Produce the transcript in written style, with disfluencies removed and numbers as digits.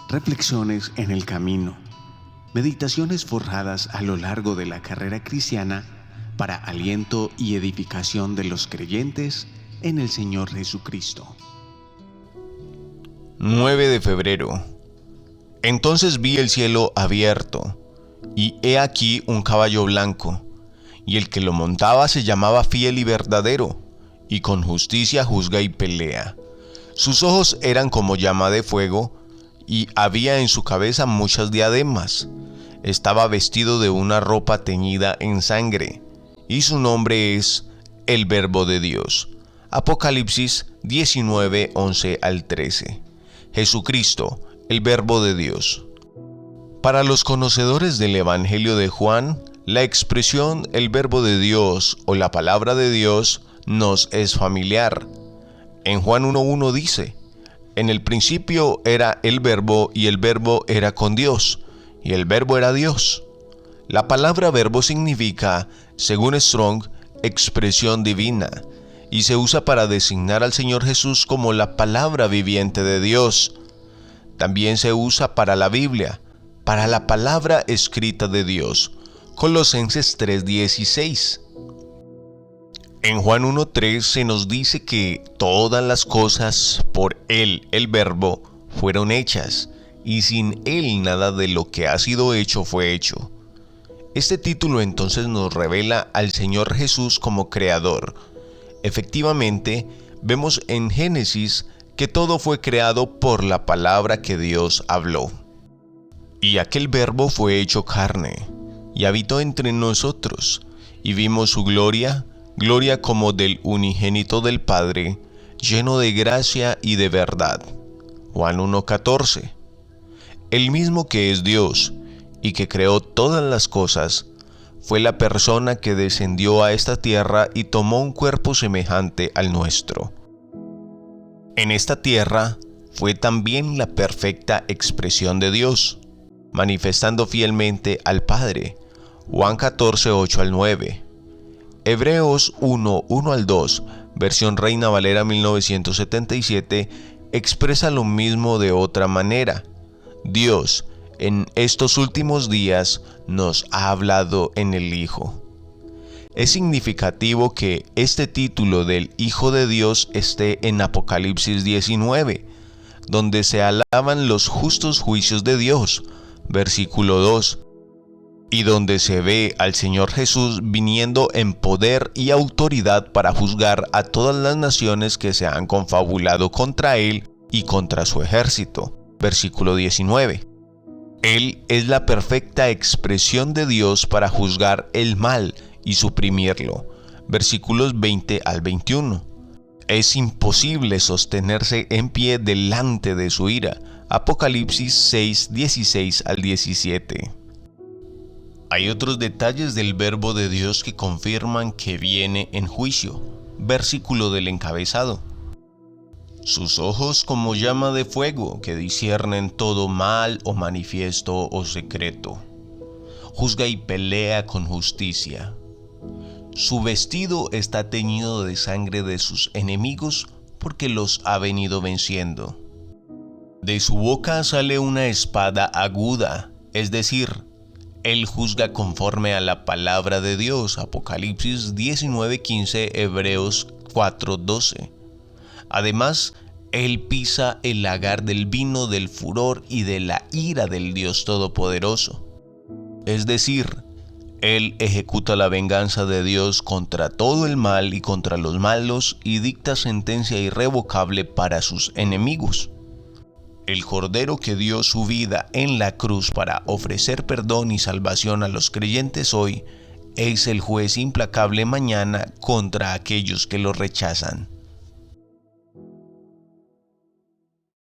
reflexiones en el camino, meditaciones forjadas a lo largo de la carrera cristiana para aliento y edificación de los creyentes en el Señor Jesucristo. 9 de febrero. Entonces vi el cielo abierto, y he aquí un caballo blanco, y el que lo montaba se llamaba Fiel y Verdadero, y con justicia juzga y pelea. Sus ojos eran como llama de fuego, y había en su cabeza muchas diademas. Estaba vestido de una ropa teñida en sangre, y su nombre es el Verbo de Dios. Apocalipsis 19, 11 al 13. Jesucristo, el Verbo de Dios. Para los conocedores del Evangelio de Juan, la expresión el Verbo de Dios o la Palabra de Dios nos es familiar. En Juan 1:1 dice: en el principio era el Verbo, y el Verbo era con Dios, y el Verbo era Dios. La palabra verbo significa, según Strong, expresión divina, y se usa para designar al Señor Jesús como la palabra viviente de Dios. También se usa para la Biblia, para la palabra escrita de Dios. Colosenses 3:16. En Juan 1:3 se nos dice que todas las cosas por Él, el Verbo, fueron hechas, y sin Él nada de lo que ha sido hecho fue hecho. Este título entonces nos revela al Señor Jesús como Creador. Efectivamente, vemos en Génesis que todo fue creado por la palabra que Dios habló. Y aquel Verbo fue hecho carne, y habitó entre nosotros, y vimos su gloria, gloria como del unigénito del Padre, lleno de gracia y de verdad. Juan 1:14. El mismo que es Dios, y que creó todas las cosas, fue la persona que descendió a esta tierra y tomó un cuerpo semejante al nuestro. En esta tierra fue también la perfecta expresión de Dios, manifestando fielmente al Padre. Juan 14, 8 al 9. Hebreos 1, 1 al 2, versión Reina Valera 1977, expresa lo mismo de otra manera. Dios, en estos últimos días, nos ha hablado en el Hijo. Es significativo que este título del Hijo de Dios esté en Apocalipsis 19, donde se alaban los justos juicios de Dios, versículo 2, y donde se ve al Señor Jesús viniendo en poder y autoridad para juzgar a todas las naciones que se han confabulado contra Él y contra su ejército, versículo 19. Él es la perfecta expresión de Dios para juzgar el mal y suprimirlo, versículos 20 al 21. Es imposible sostenerse en pie delante de su ira, Apocalipsis 6, 16 al 17. Hay otros detalles del Verbo de Dios que confirman que viene en juicio, versículo del encabezado. Sus ojos como llama de fuego que disciernen todo mal o manifiesto o secreto. Juzga y pelea con justicia. Su vestido está teñido de sangre de sus enemigos porque los ha venido venciendo. De su boca sale una espada aguda, es decir, Él juzga conforme a la palabra de Dios, Apocalipsis 19:15, Hebreos 4:12. Además, Él pisa el lagar del vino del furor y de la ira del Dios Todopoderoso. Es decir, Él ejecuta la venganza de Dios contra todo el mal y contra los malos y dicta sentencia irrevocable para sus enemigos. El Cordero que dio su vida en la cruz para ofrecer perdón y salvación a los creyentes hoy, es el juez implacable mañana contra aquellos que lo rechazan.